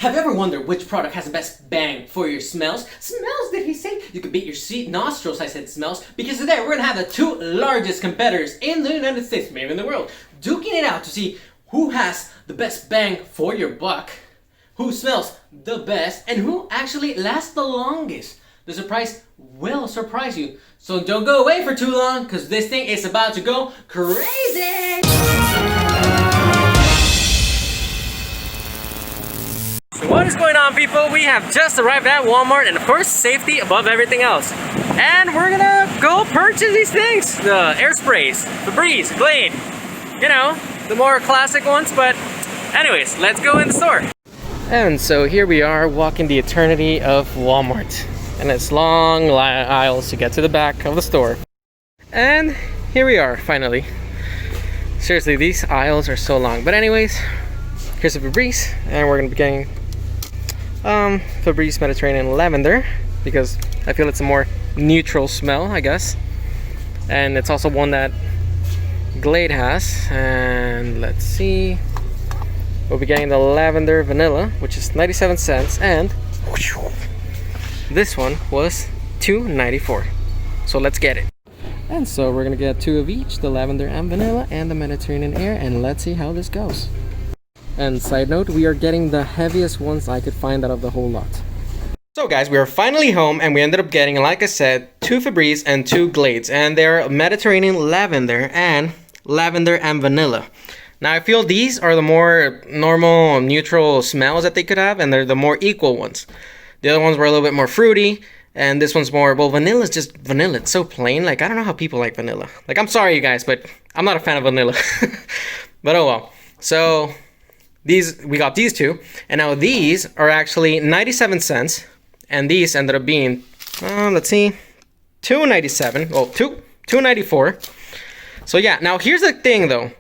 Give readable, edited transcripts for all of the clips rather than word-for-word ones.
Have you ever wondered which product has the best bang for your smells? Smells, did he say? You could beat your seat nostrils, I said smells, because today we're gonna have the two largest competitors in the United States, maybe in the world, duking it out to see who has the best bang for your buck, who smells the best, and who actually lasts the longest. The surprise will surprise you. So don't go away for too long, because this thing is about to go crazy! So what is going on, people? We have just arrived at Walmart, and of course, safety above everything else. And we're gonna go purchase these things. The air sprays, Febreeze, Glade. You know, the more classic ones, but anyways, let's go in the store. And so here we are walking the eternity of Walmart. And it's long aisles to get to the back of the store. And here we are, finally. Seriously, these aisles are so long. But anyways, here's the Febreeze, and we're gonna be getting Febreeze Mediterranean Lavender, because I feel it's a more neutral smell, I guess. And it's also one that Glade has. And let's see. We'll be getting the Lavender Vanilla, which is 97 cents, and this one was $2.94. So let's get it. And so we're gonna get two of each, the Lavender and Vanilla and the Mediterranean Air, and let's see how this goes. And side note, we are getting the heaviest ones I could find out of the whole lot. So guys, we are finally home, and we ended up getting, like I said, two Febreeze and two Glades, and they're Mediterranean Lavender and Lavender and Vanilla. Now I feel these are the more normal, neutral smells that they could have, and they're the more equal ones. The other ones were a little bit more fruity, and this one's more, well, vanilla is just vanilla. It's so plain. Like, I don't know how people like vanilla. Like, I'm sorry, you guys, but I'm not a fan of vanilla. But oh well. So, we got these two, and now these are actually 97 cents, and these ended up being, let's see, $2.97. Well, $2.94. So yeah, now here's the thing, though.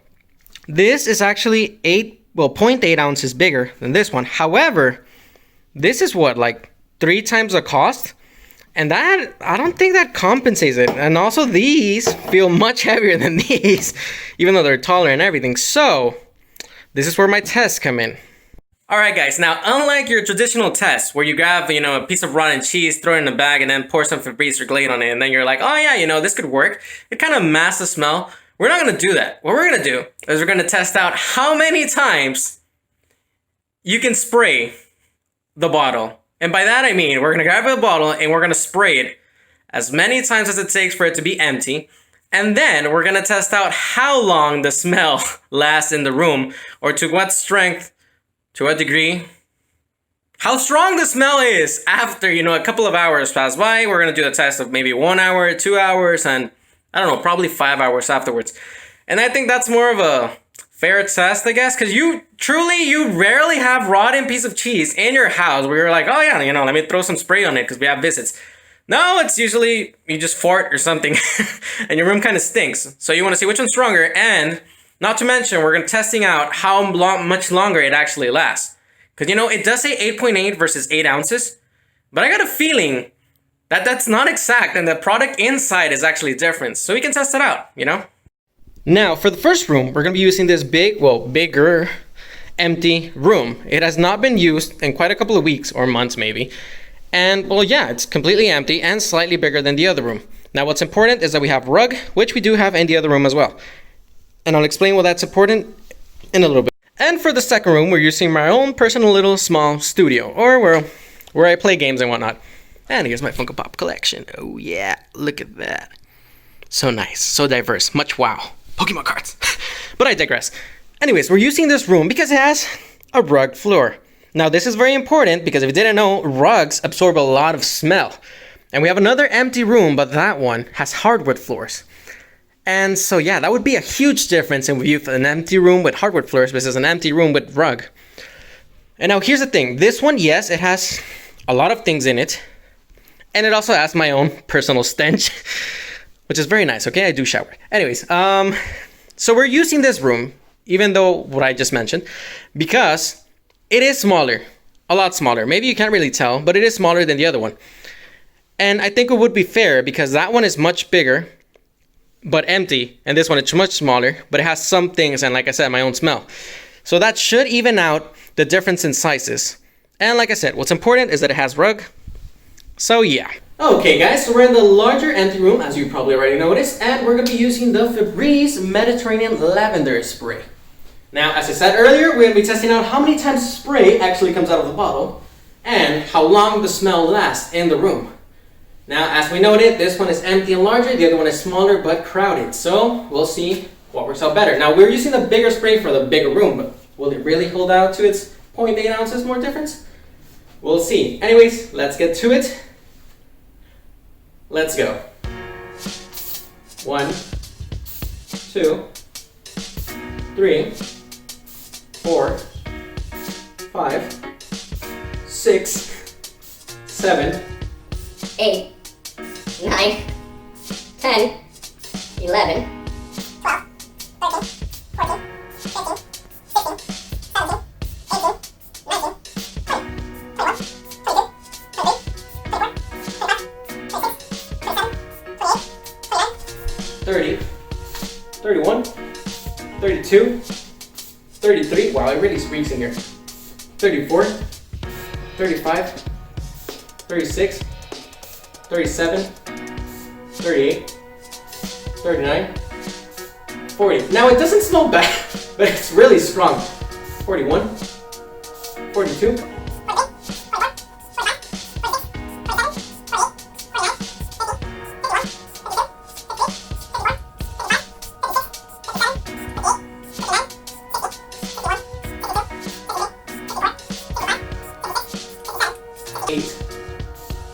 This is actually 0.8 ounces bigger than this one. However, this is what, like 3 times the cost? And that, I don't think that compensates it. And also these feel much heavier than these, even though they're taller and everything. So, this is where my tests come in. Alright guys, now unlike your traditional test, where you grab, a piece of rotten cheese, throw it in a bag, and then pour some Febreeze or Glade on it, and then you're like, oh yeah, this could work. It kind of masks the smell. We're not going to do that. What we're going to do is we're going to test out how many times you can spray the bottle. And by that I mean, we're going to grab a bottle and we're going to spray it as many times as it takes for it to be empty. And then we're going to test out how long the smell lasts in the room, or to what strength, to what degree, how strong the smell is after, a couple of hours pass by. We're going to do the test of maybe 1 hour, 2 hours, and I don't know, probably 5 hours afterwards. And I think that's more of a fair test, I guess, because you rarely have rotten piece of cheese in your house where you're like, oh yeah, let me throw some spray on it because we have visits. No, it's usually you just fart or something and your room kind of stinks. So you want to see which one's stronger, and not to mention, we're going to testing out how much longer it actually lasts. Because, it does say 8.8 versus 8 ounces, but I got a feeling that's not exact, and the product inside is actually different. So we can test it out, Now, for the first room, we're going to be using this bigger, empty room. It has not been used in quite a couple of weeks or months, maybe. And, well, yeah, it's completely empty and slightly bigger than the other room. Now, what's important is that we have rug, which we do have in the other room as well. And I'll explain why that's important in a little bit. And for the second room, we're using my own personal little small studio, or where I play games and whatnot. And here's my Funko Pop collection. Oh yeah, look at that. So nice, so diverse, much wow. Pokemon cards. But I digress. Anyways, we're using this room because it has a rug floor. Now this is very important because if you didn't know, rugs absorb a lot of smell. And we have another empty room, but that one has hardwood floors. And so yeah, that would be a huge difference if we use an empty room with hardwood floors versus an empty room with rug. And now here's the thing. This one, yes, it has a lot of things in it. And it also has my own personal stench, which is very nice, okay? I do shower. Anyways, so we're using this room, even though what I just mentioned, because it is smaller, a lot smaller. Maybe you can't really tell, but it is smaller than the other one. And I think it would be fair because that one is much bigger, but empty. And this one is much smaller, but it has some things, and like I said, my own smell. So that should even out the difference in sizes. And like I said, what's important is that it has rug. So yeah. Okay guys, so we're in the larger empty room, as you probably already noticed, and we're going to be using the Febreeze Mediterranean Lavender Spray. Now, as I said earlier, we're going to be testing out how many times spray actually comes out of the bottle, and how long the smell lasts in the room. Now, as we noted, this one is empty and larger, the other one is smaller but crowded, so we'll see what works out better. Now, we're using the bigger spray for the bigger room, but will it really hold out to its 0.8 ounces more difference? We'll see. Anyways, let's get to it. Let's go. 1, 2, 3, 4, 5, 6, 7, 8, 9, 10, 11, 12, 13, 14, 15, 16, 17, 18, 19, 20, 21, 22, 23, 24, 25, 26, 27, 28, 29, 30, 31, 32, 33, wow, it really squeaks in here. 34, 35, 36, 37, 38, 39, 40. Now it doesn't smell bad, but it's really strong. 41, 42,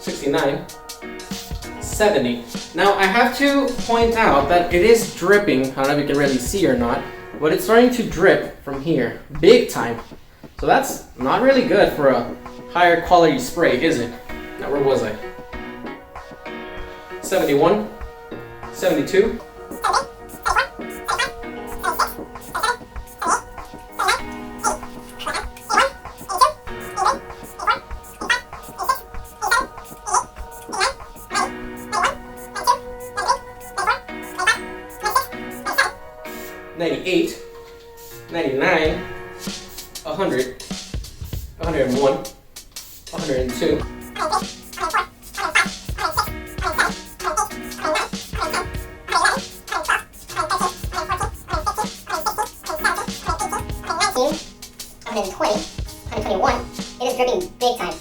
69, 70. Now I have to point out that it is dripping. I don't know if you can really see or not, but it's starting to drip from here, big time. So that's not really good for a higher quality spray, is it? Now where was I? 71, 72, 98, 99, 100, 101, 102, 120, 121. It is dripping big time.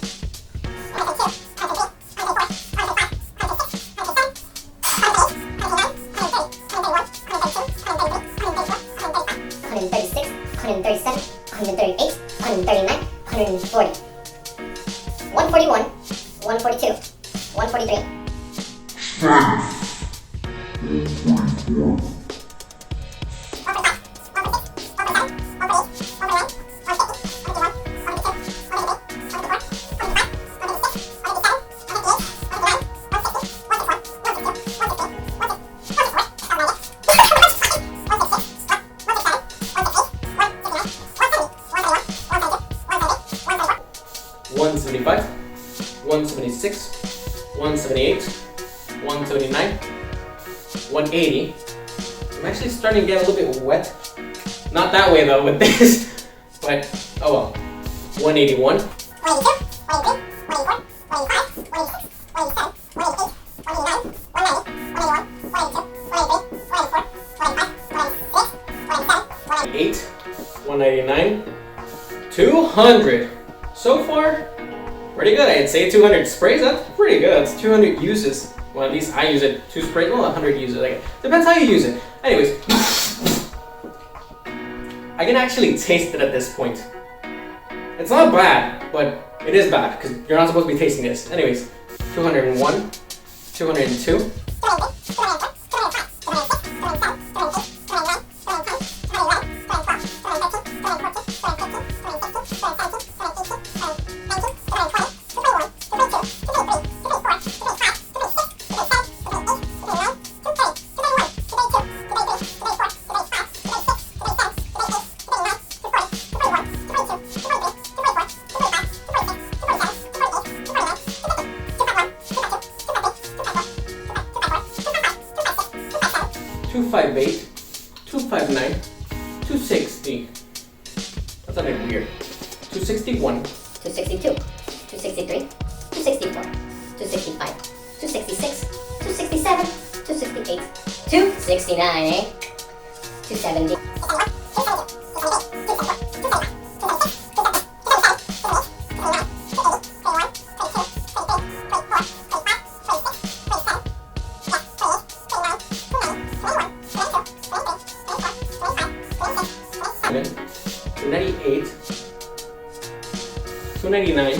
136, 137, 138, 139, 140. 141, 142, 143. One 75, 176, 178, 179, 180. I'm actually starting to get a little bit wet. Not that way though with this, but oh well. 181. 199, 200. So far, pretty good. I'd say 200 sprays. That's pretty good. That's 200 uses. Well, at least I use it. 2 sprays. Well, 100 uses. Like, depends how you use it. Anyways, I can actually taste it at this point. It's not bad, but it is bad because you're not supposed to be tasting this. Anyways, 201, 202. 258, 259, 260. That's a bit weird. 261. 262. 263, 264, 265, 266, 267, 268, 269, eh? 270. $298, $299,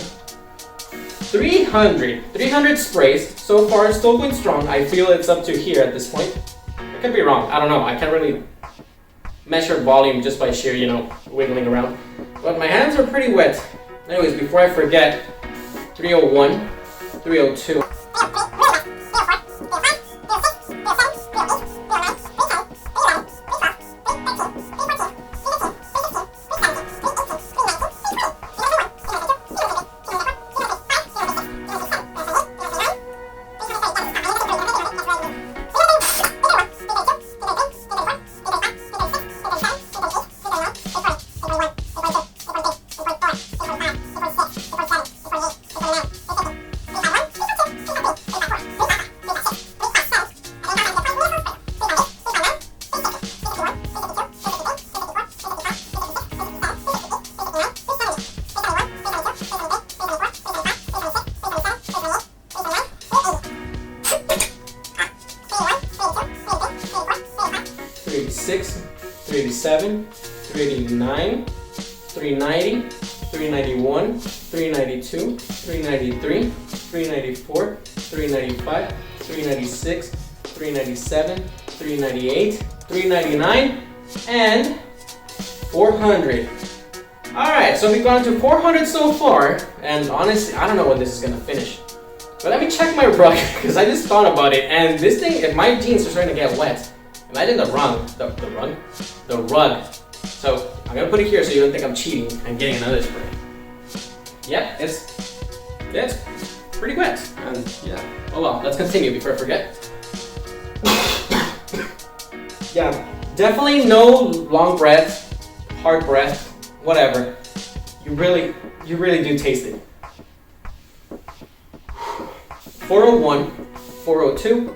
$300 sprays. So far, it's still going strong. I feel it's up to here at this point. I could be wrong. I don't know. I can't really measure volume just by sheer, wiggling around. But my hands are pretty wet. Anyways, before I forget, 301, 302. $386, $387, $389, $390, $391, $392, $393, $394, $395, $396, $397, $398, $399, and $400. Alright, so we've gone to 400 so far, and honestly, I don't know when this is gonna finish. But let me check my rug, because I just thought about it, and this thing, if my jeans are starting to get wet, imagine the rug. So I'm gonna put it here so you don't think I'm cheating and getting another spray. Yep, it's pretty wet. And yeah, oh well, let's continue before I forget. Yeah, definitely no long breath, hard breath, whatever. You really do taste it. 401, 402.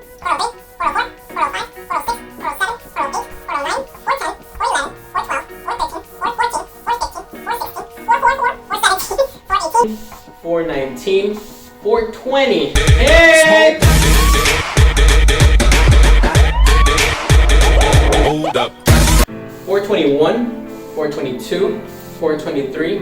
419, 420. Hey! Hold up. 421, 422, 423.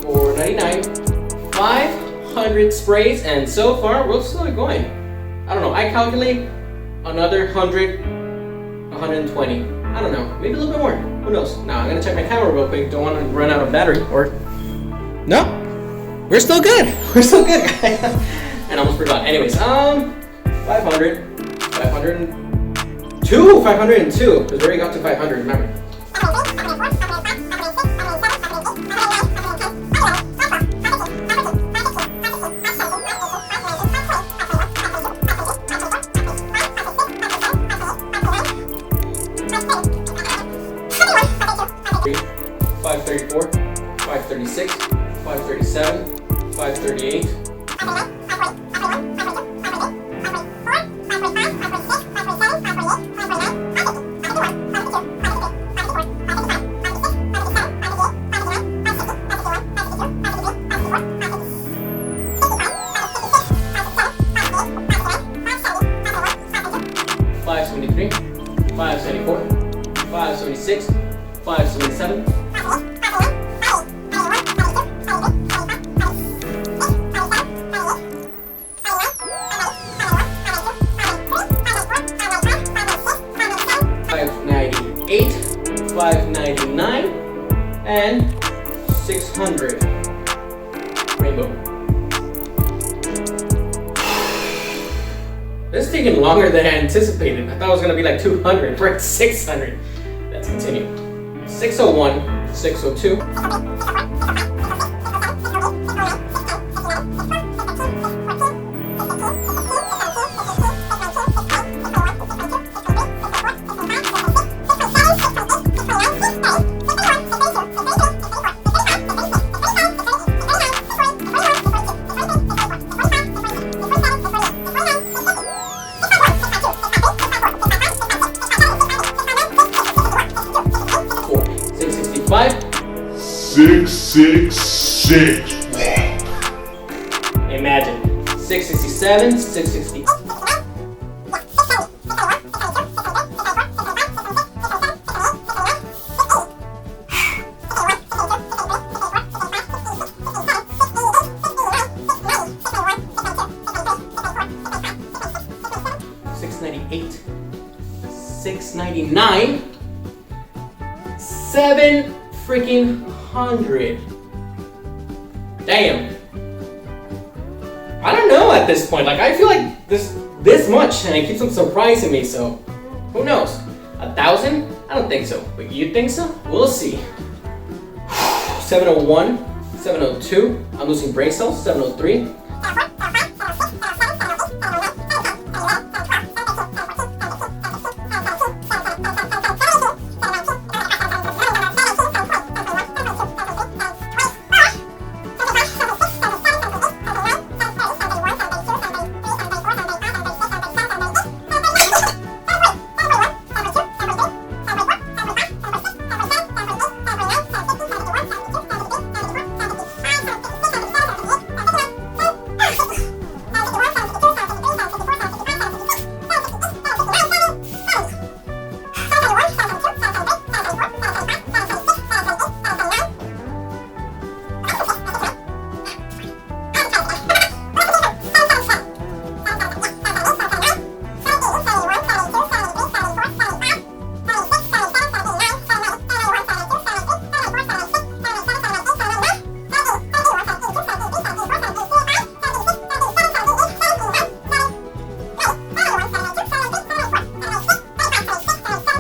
499, 500 sprays, and so far we're still going. I don't know, I calculate another 100, 120. I don't know, maybe a little bit more. Who knows? Now I'm gonna check my camera real quick. Don't want to run out of battery or no. We're still good. We're still good, guys. And I almost forgot. Anyways, 500, 502, 502. Because we already got to 500. Remember. 534, 536, 537, 538. 573, 574, 576, 577. 578, 599, and 600. Rainbow. This is taking longer than I anticipated. I thought it was gonna be like 200. We're at 600. Let's continue. 601, 602. 666. Imagine. 667, 660. 698. 699. 7 freaking hundred. Damn. I don't know at this point. Like, I feel like this much, and it keeps on surprising me. So, who knows? 1,000? I don't think so. But you think so? We'll see. 701, 702. I'm losing brain cells. 703.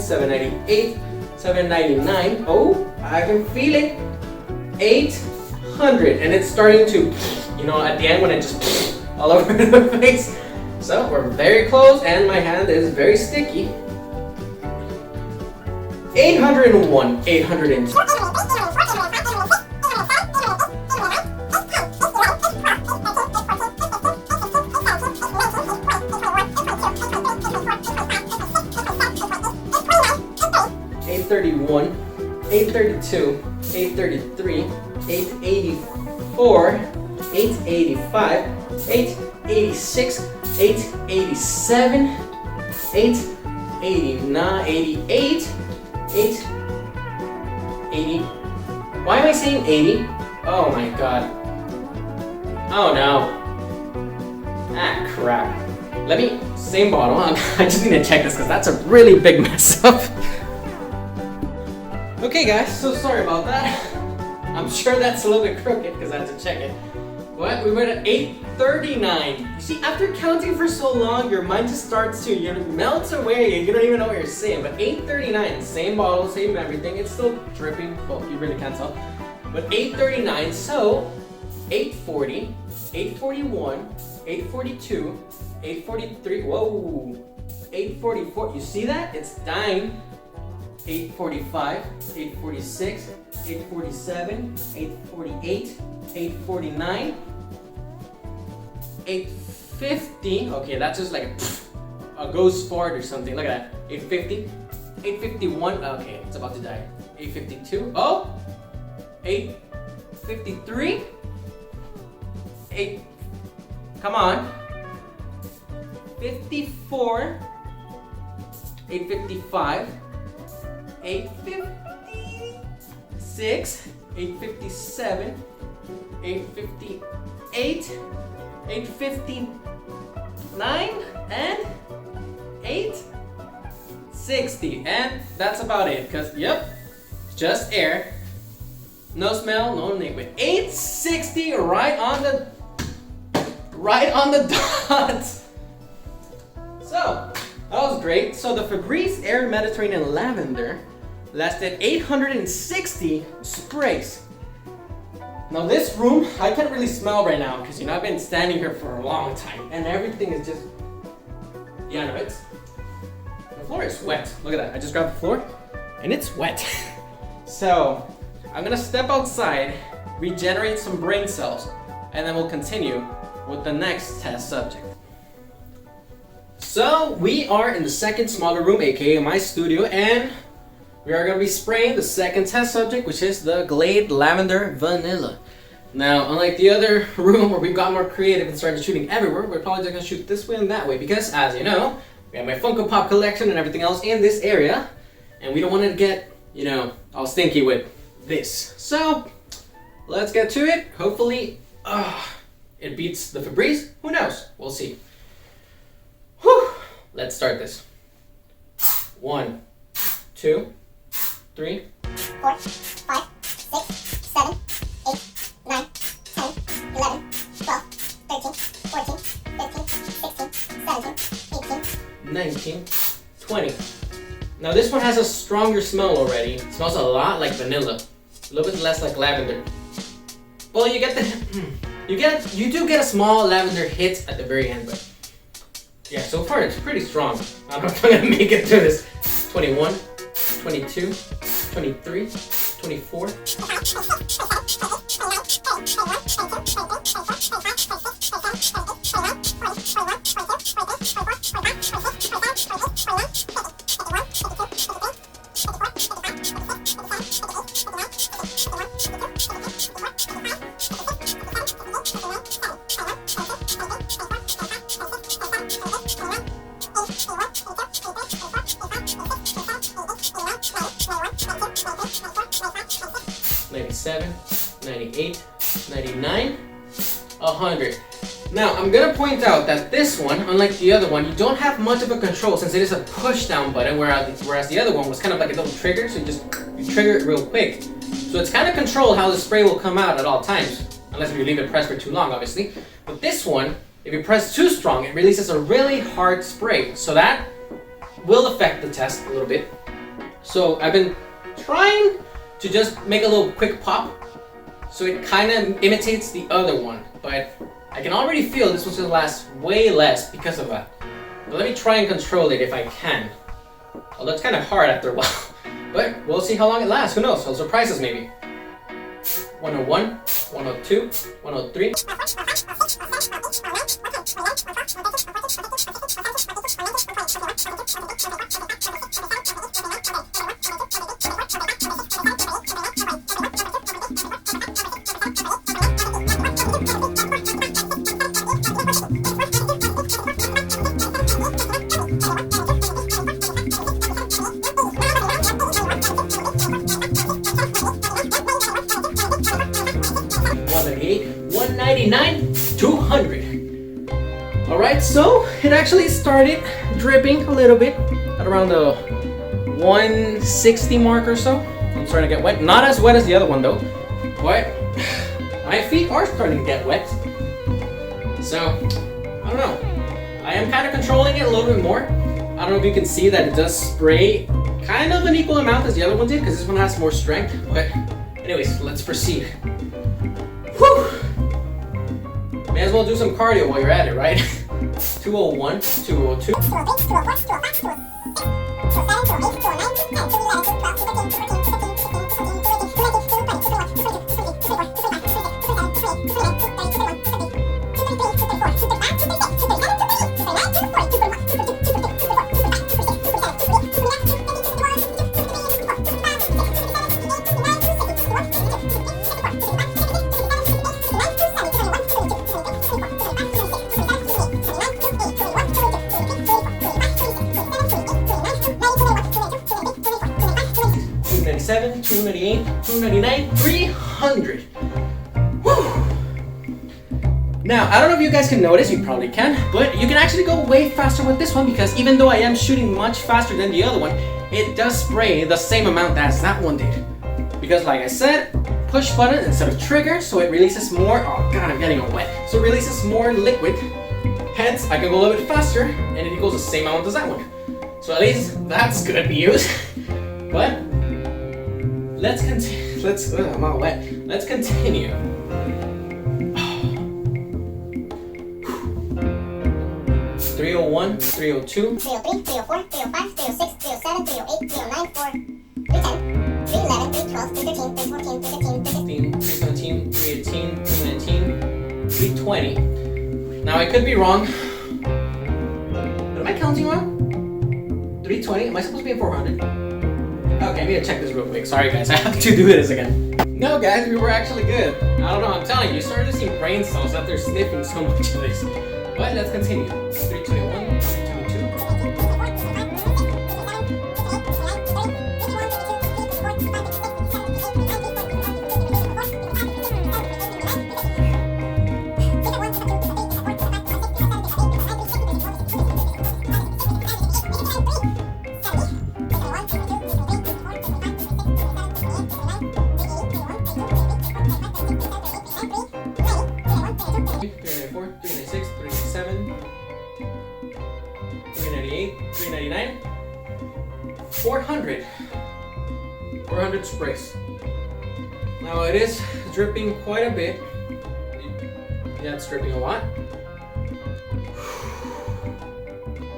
798, 799. Oh, I can feel it. 800, and it's starting to, you know, at the end when it just all over the face. So we're very close, and my hand is very sticky. 801, 802. 831, 832, 833, 884, 885, 886, 887, 889, 88, 880. Why am I saying 80? Oh my god. Oh no. Ah, crap. Let me, same bottle. I just need to check this because that's a really big mess up. Okay guys, so sorry about that. I'm sure that's a little bit crooked because I had to check it. But we went at 839. You see, after counting for so long, your mind just starts to, you know, melt away. You don't even know what you're saying. But 839, same bottle, same everything. It's still dripping. Well, you really can't tell. But 839, so 840, 841, 842, 843. Whoa, 844. You see that? It's dying. 845, 846, 847, 848, 849, 850. Okay, that's just like a ghost fart or something. Look at that. 850, 851. Okay, it's about to die. 852. Oh, 853. 8. Come on. 54. 855. 856, 857, 858, 859, and 860. And that's about it, because, yep, just air. No smell, no liquid. 860 right on the dot. So that was great. So the Febreeze Air Mediterranean Lavender lasted 860 sprays. Now this room, I can't really smell right now because I've been standing here for a long time and everything is just, the floor is wet. Look at that, I just grabbed the floor and it's wet. So I'm gonna step outside, regenerate some brain cells, and then we'll continue with the next test subject. So we are in the second smaller room, aka my studio, and we are going to be spraying the second test subject, which is the Glade Lavender Vanilla. Now, unlike the other room where we've got more creative and started shooting everywhere, we're probably just going to shoot this way and that way because, as you know, we have my Funko Pop collection and everything else in this area, and we don't want to get, all stinky with this. So, let's get to it. Hopefully, it beats the Febreeze. Who knows? We'll see. Whew. Let's start this. 1, 2, 3, 4, 5, 6, 7, 8, 9, 10, 11, 12, 13, 14, 15, 16, 17, 18, 19, 20. Now this one has a stronger smell already. It smells a lot like vanilla. A little bit less like lavender. Well, you get you do get a small lavender hit at the very end, but yeah, so far it's pretty strong. I don't know if I'm gonna make it through this. 21, 22, 23, 24. 97, 98, 99, 100. Now, I'm gonna point out that this one, unlike the other one, you don't have much of a control since it is a push down button, whereas the other one was kind of like a little trigger, so you trigger it real quick. So it's kind of controlled how the spray will come out at all times, unless you leave it pressed for too long, obviously. But this one, if you press too strong, it releases a really hard spray, so that will affect the test a little bit. So I've been trying to just make a little quick pop, so it kind of imitates the other one, but I can already feel this one's gonna last way less because of that. But let me try and control it if I can. Although it's kind of hard after a while, but we'll see how long it lasts. Who knows? It'll surprise us maybe. 101, 102, 103. Alright, so it actually started dripping a little bit at around the 160 mark or so. I'm starting to get wet. Not as wet as the other one though, but my feet are starting to get wet. So, I don't know. I am kind of controlling it a little bit more. I don't know if you can see that it does spray kind of an equal amount as the other one did, because this one has more strength. But anyways, let's proceed. Whew! May as well do some cardio while you're at it, right? 201, 202. $297, $298, $299, $300. Whew. Now, I don't know if you guys can notice, you probably can, but you can actually go way faster with this one because even though I am shooting much faster than the other one, it does spray the same amount as that one did. Because like I said, push button instead of trigger, so it releases more, oh god, I'm getting all wet. So it releases more liquid, hence I can go a little bit faster, and it equals the same amount as that one. So at least that's good news. But, let's continue, I'm all wet. Let's continue. 301, 302, 303, 304, 305, 306, 307, 308, 309, 310, 311, 312, 313, 314, 315, 317, 318, 319, 320. Now I could be wrong. But am I counting wrong? 320? Am I supposed to be at 400? Okay, I need to check this real quick. Sorry guys, I have to do this again. No guys, we were actually good. I don't know, I'm telling you, you started to see brain cells after sniffing so much of this. But let's continue. 321, 322. 400. 400 sprays. Now it is dripping quite a bit. Yeah, it's dripping a lot.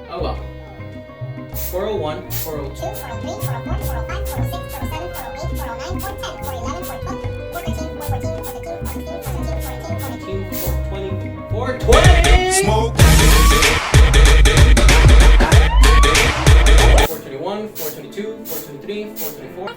Oh well. 401, 402, 403, 404, 405, 406, 407, 408, 409, 410, 411, 412, 413, 414, 415, 416, 417, 418, 420. Smoke. 421, 422, 423, 424.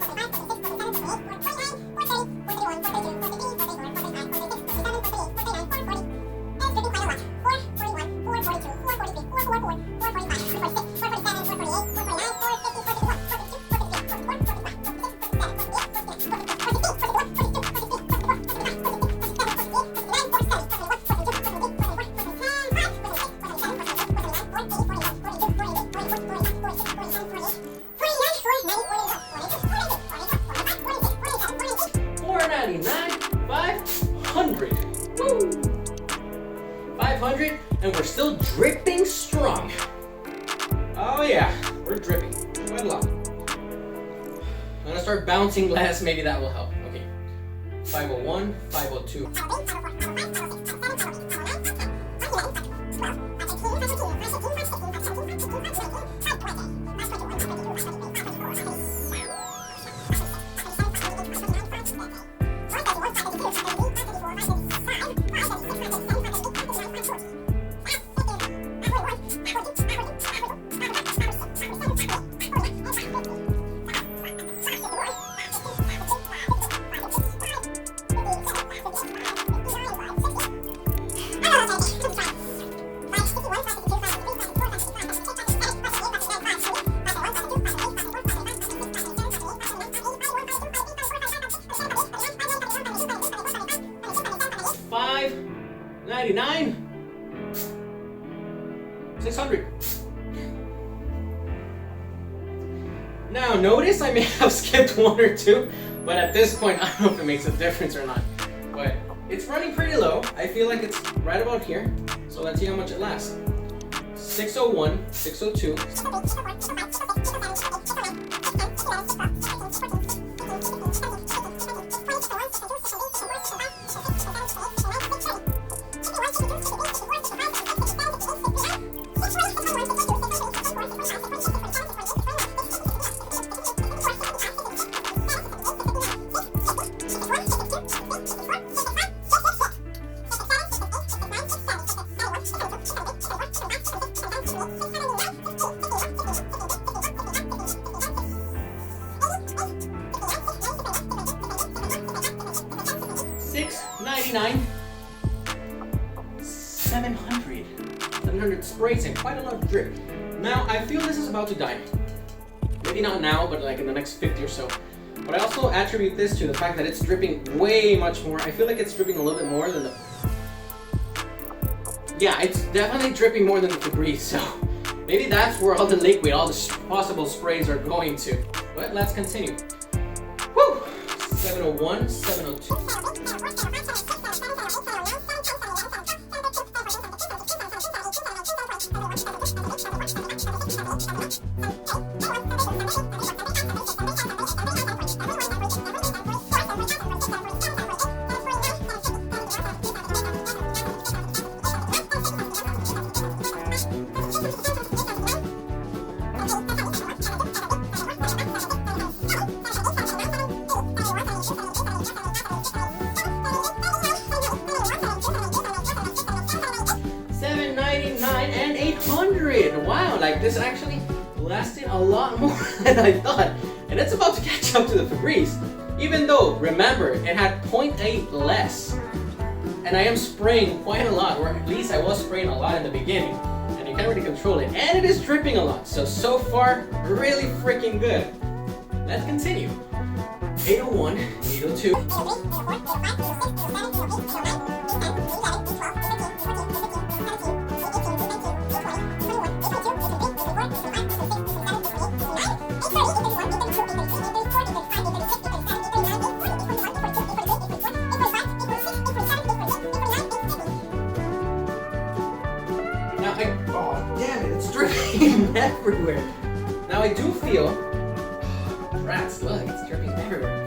500. Woo! 500, and we're still dripping strong. Oh yeah, we're dripping quite a lot. I'm gonna start bouncing glass, maybe that will help. Okay. 501, 502. 599, 600. Now notice I may have skipped one or two, but at this point I don't know if it makes a difference or not. But it's running pretty low. I feel like it's right about here. So let's see how much it lasts. 601, 602. 699, 700 sprays and quite a lot of drip. Now I feel this is about to die. Maybe not now, but like in the next 50 or so. But I also attribute this to the fact that it's dripping way much more. I feel like it's dripping a little bit more than the... Yeah, it's definitely dripping more than the Febreeze, so maybe that's where all the liquid, all the possible sprays are going to. But let's continue. Woo! 701, 702. And 800. Wow, like this actually lasted a lot more than I thought. And it's about to catch up to the Febreeze. Even though, remember, it had 0.8 less. And I am spraying quite a lot, or at least I was spraying a lot in the beginning. And you can't really control it. And it is dripping a lot. So far, really freaking good. Let's continue. 801, 802. Oh damn it, it's dripping everywhere. Now I do feel, rats, look, it's dripping everywhere.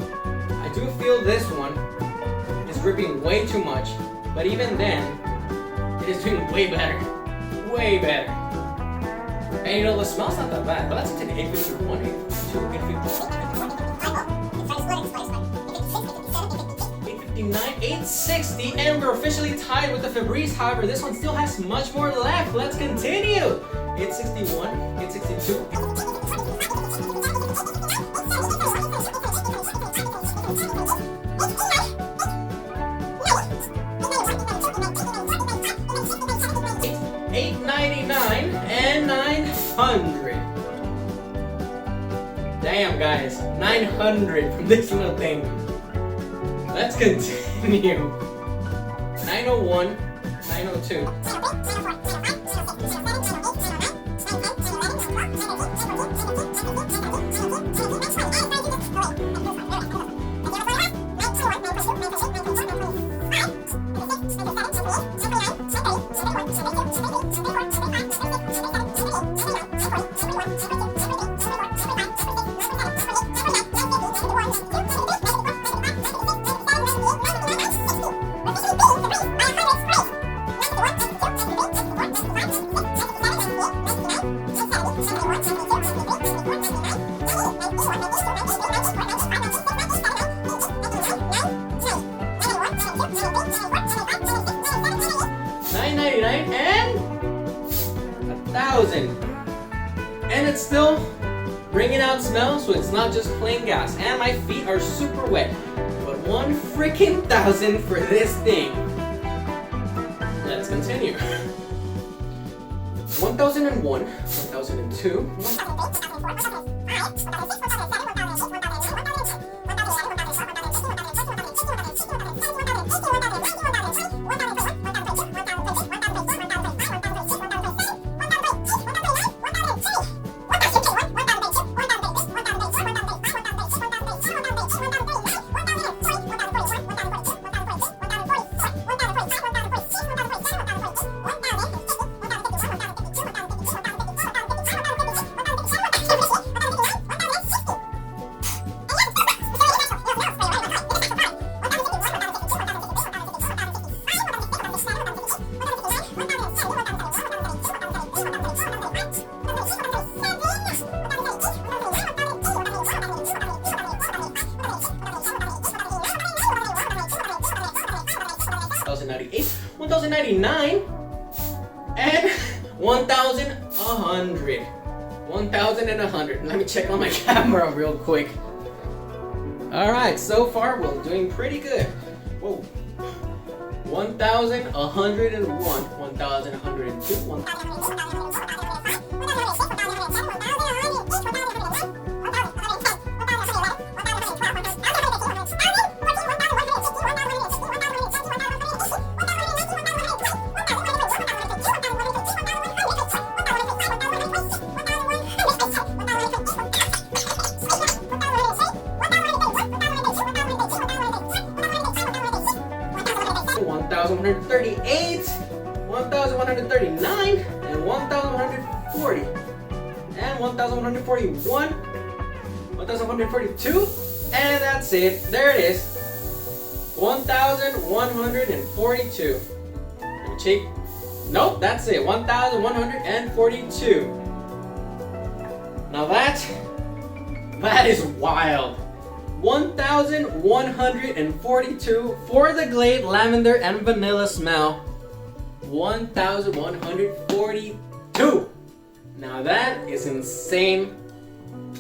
I do feel this one is dripping way too much, but even then, it is doing way better. Way better. And you know, the smell's not that bad, but let's take 851, 852, 859, 860, and we're officially tied with the Febreeze. However, this one still has much more left. Let's continue. 861, 862. 899 and 900. Damn, guys, 900 from this little thing. Let's continue. 901, 902. 999 and 1,000. And it's still bringing out smell, so it's not just plain gas. And my feet are super wet. But 1 freaking thousand for this thing. Let's continue. 1001, 1002. 1099 and 1,100. 1,100. Let me check on my camera real quick. Alright, so far we're doing pretty good. Whoa. 1,101, 1,102, 1,000. 1,138, 1,139, and 1,140, and 1,141, 1,142, and that's it. There it is. 1,142. Let me check. Nope, that's it. 1,142. Now that is wild. 1,142 for the Glade lavender and vanilla smell. 1,142. Now that is insane.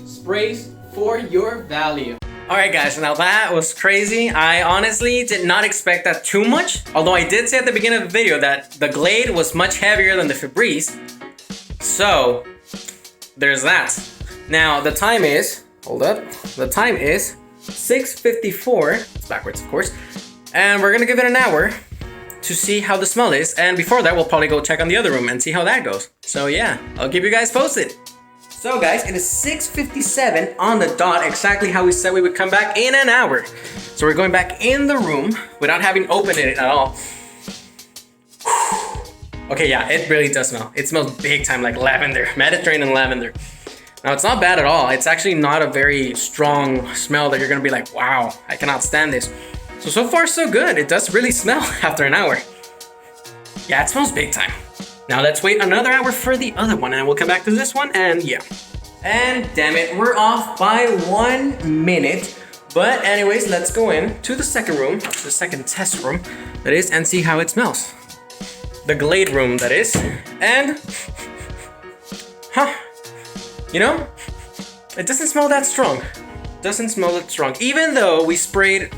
Sprays for your value. Alright guys, now that was crazy. I honestly did not expect that too much. Although I did say at the beginning of the video that the Glade was much heavier than the Febreeze. So, there's that. Now the time is, hold up, the time is 6:54. It's backwards of course. And we're gonna give it an hour to see how the smell is. And before that, we'll probably go check on the other room and see how that goes. So yeah, I'll keep you guys posted. So guys, it is 6:57 on the dot, exactly how we said we would come back in an hour. So we're going back in the room without having opened it at all. Okay, yeah, it really does smell. It smells big time like lavender, Mediterranean lavender. Now it's not bad at all. It's actually not a very strong smell that you're gonna be like, wow, I cannot stand this. So far so good. It does really smell after an hour. Yeah, it smells big time. Now let's wait another hour for the other one and we'll come back to this one and yeah. And damn it, we're off by 1 minute. But anyways, let's go in to the second room, the second test room, that is, and see how it smells. The Glade room, that is. And, you know, it doesn't smell that strong. Doesn't smell that strong. Even though we sprayed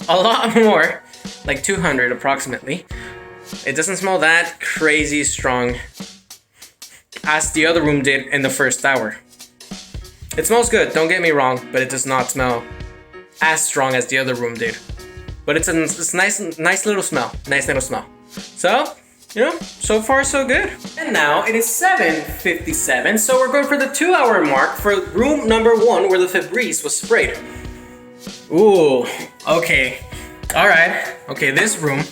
a lot more, like 200 approximately, it doesn't smell that crazy strong as the other room did in the first hour. It smells good, don't get me wrong, but it does not smell as strong as the other room did. But it's a nice little smell. Nice little smell. So, you know, so far so good. And now it is 7:57, so we're going for the 2-hour mark for room number 1 where the Febreeze was sprayed. Ooh, okay. Alright, okay, this room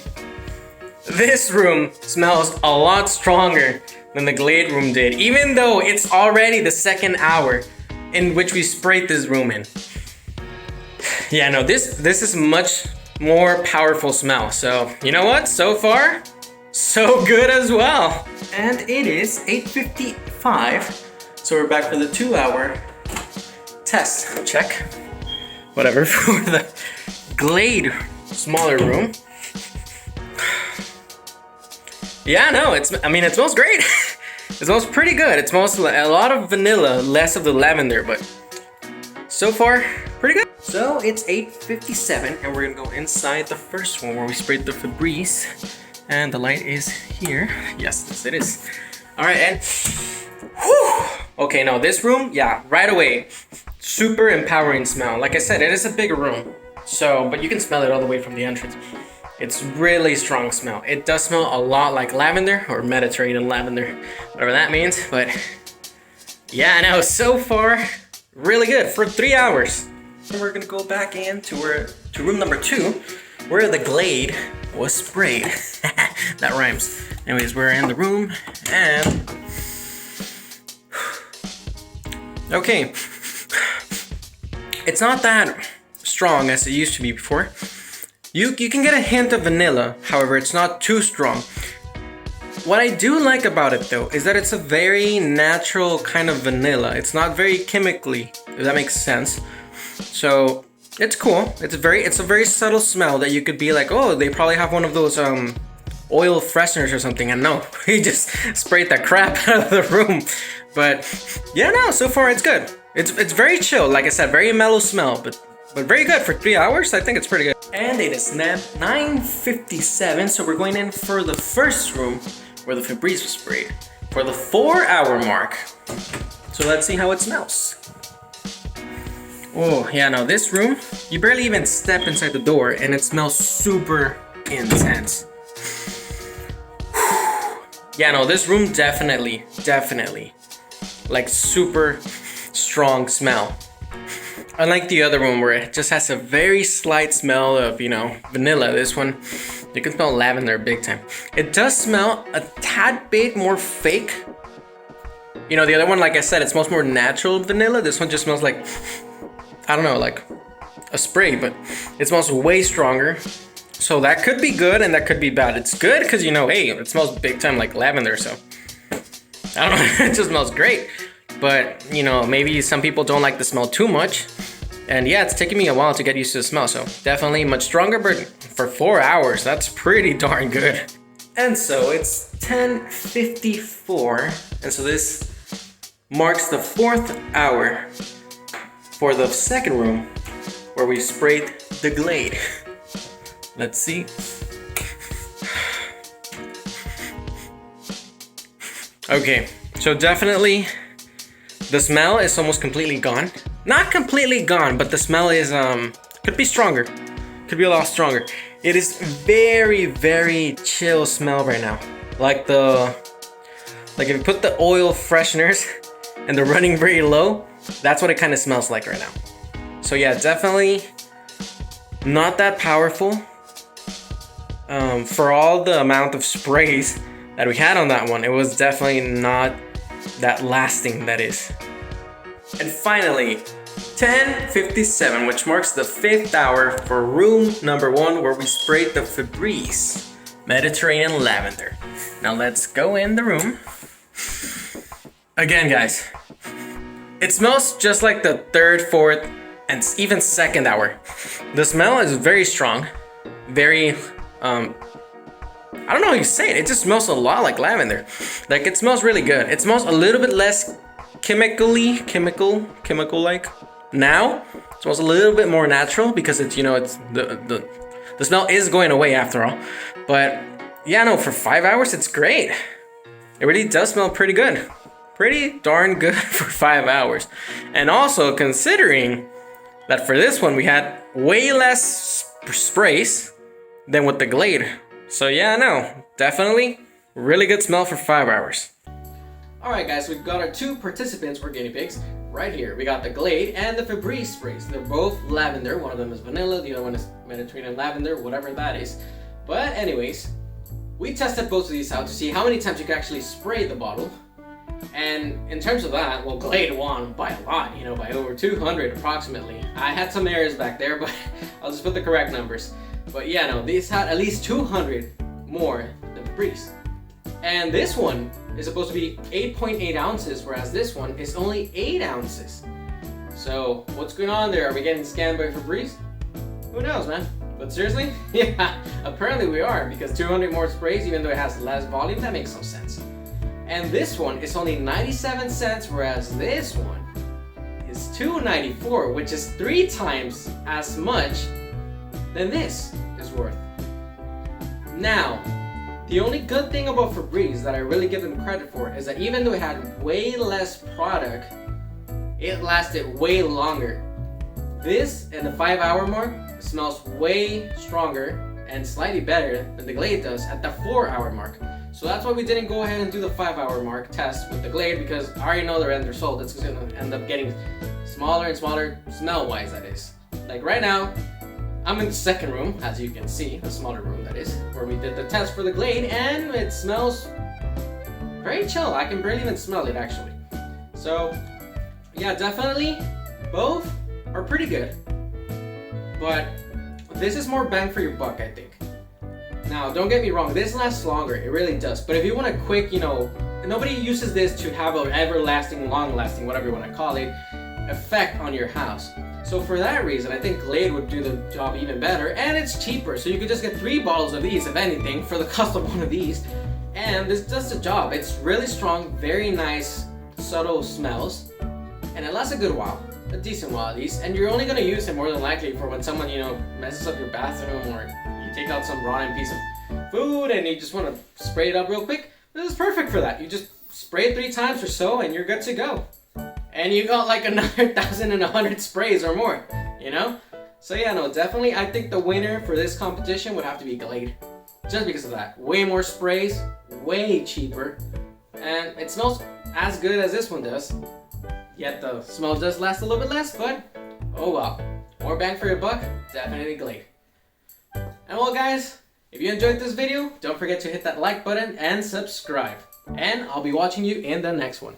smells a lot stronger than the Glade room did, even though it's already the second hour in which we sprayed this room in. Yeah, no, this is much more powerful smell. So, you know what? So far, so good as well. And it is 8:55, so we're back for the 2-hour test. Check. Whatever, for the Glade smaller room. Yeah, no, it smells great. It smells pretty good. It smells a lot of vanilla, less of the lavender, but so far, pretty good. So it's 8:57 and we're gonna go inside the first one where we sprayed the Febreeze. And the light is here. Yes, it is. All right, and whew. Okay, now this room, yeah, right away, super empowering smell. Like I said, it is a bigger room. So, but you can smell it all the way from the entrance. It's really strong smell. It does smell a lot like lavender or Mediterranean lavender, whatever that means. But yeah, no, so far, really good for 3 hours. And we're gonna go back in to room number 2, where the Glade was sprayed. That rhymes. Anyways, we're in the room and okay. It's not that strong as it used to be before. You can get a hint of vanilla, however, it's not too strong. What I do like about it though is that it's a very natural kind of vanilla. It's not very chemically, if that makes sense. So it's cool. It's a very subtle smell that you could be like, oh, they probably have one of those oil fresheners or something. And no, he just sprayed the crap out of the room. But yeah, no, so far it's good. It's very chill, like I said, very mellow smell, but very good for 3 hours. I think it's pretty good. And it is now 9:57, so we're going in for the first room where the Febreeze was sprayed for the 4-hour mark. So let's see how it smells. Oh yeah, no, this room, you barely even step inside the door and it smells super intense. Yeah, no, this room definitely, like super strong smell. Unlike the other room where it just has a very slight smell of, you know, vanilla, this one You can smell lavender big time. It does smell a tad bit more fake. You know, the other one, like I said, it smells more natural vanilla. This one just smells like, I don't know, like a spray, but it smells way stronger. So that could be good and that could be bad. It's good because, you know, hey, it smells big time like lavender, so I don't know, it just smells great. But, you know, maybe some people don't like the smell too much. And yeah, it's taking me a while to get used to the smell, so definitely much stronger, but for 4 hours, that's pretty darn good. And so it's 10:54, and so this marks the 4th hour for the second room where we sprayed the Glade. Let's see. Okay, so definitely the smell is almost completely gone. Not completely gone, but the smell is could be stronger. Could be a lot stronger. It is very, very chill smell right now. Like if you put the oil fresheners and they're running very low, that's what it kind of smells like right now. So yeah, definitely not that powerful. For all the amount of sprays that we had on that one, it was definitely not that lasting, that is. And finally, 10:57, which marks the 5th hour for room number 1, where we sprayed the Febreeze Mediterranean Lavender. Now let's go in the room. Again, guys, it smells just like the 3rd, 4th, and even 2nd hour. The smell is very strong, very, I don't know how you say it. It just smells a lot like lavender. Like, it smells really good. It smells a little bit less chemical-like. Now, it smells a little bit more natural because it's, you know, it's the smell is going away after all. But yeah, no, for 5 hours, it's great. It really does smell pretty good. Pretty darn good for 5 hours. And also, considering that for this one, we had way less sprays than with the Glade. So yeah, no, definitely really good smell for 5 hours. Alright guys, we've got our 2 participants or guinea pigs right here. We got the Glade and the Febreeze sprays. They're both lavender. One of them is vanilla, the other one is Mediterranean lavender, whatever that is. But anyways, we tested both of these out to see how many times you can actually spray the bottle. And in terms of that, well, Glade won by a lot, you know, by over 200 approximately. I had some errors back there, but I'll just put the correct numbers. But yeah, no, these had at least 200 more than Febreeze. And this one is supposed to be 8.8 ounces, whereas this one is only 8 ounces. So what's going on there? Are we getting scammed by Febreeze? Who knows, man? But seriously, yeah, apparently we are, because 200 more sprays, even though it has less volume, that makes some sense. And this one is only 97 cents, whereas this one is $2.94, which is 3 times as much than this is worth. Now, the only good thing about Febreeze that I really give them credit for is that even though it had way less product, it lasted way longer. This, in the 5 hour mark, smells way stronger and slightly better than the Glade does at the 4 hour mark. So that's why we didn't go ahead and do the 5 hour mark test with the Glade, because I already know the end result. It's going to end up getting smaller and smaller, smell-wise that is. Like right now, I'm in the second room, as you can see, the smaller room that is, where we did the test for the Glade, and it smells very chill. I can barely even smell it actually. So yeah, definitely both are pretty good, but this is more bang for your buck, I think. Now, don't get me wrong, this lasts longer, it really does. But if you want a quick, you know, nobody uses this to have an everlasting, long-lasting, whatever you want to call it, effect on your house. So for that reason, I think Glade would do the job even better, and it's cheaper. So you could just get 3 bottles of these, if anything, for the cost of one of these. And this does the job. It's really strong, very nice, subtle smells, and it lasts a good while, a decent while at least. And you're only gonna use it more than likely for when someone, you know, messes up your bathroom, or you take out some rotten piece of food and you just want to spray it up real quick. This is perfect for that. You just spray it 3 times or so, and you're good to go. And you got like another 1,100 sprays or more, you know? So yeah, no, definitely I think the winner for this competition would have to be Glade. Just because of that. Way more sprays, way cheaper, and it smells as good as this one does. Yet the smell does last a little bit less, but oh well. More bang for your buck, definitely Glade. And well guys, If you enjoyed this video, don't forget to hit that like button and subscribe. And I'll be watching you in the next one.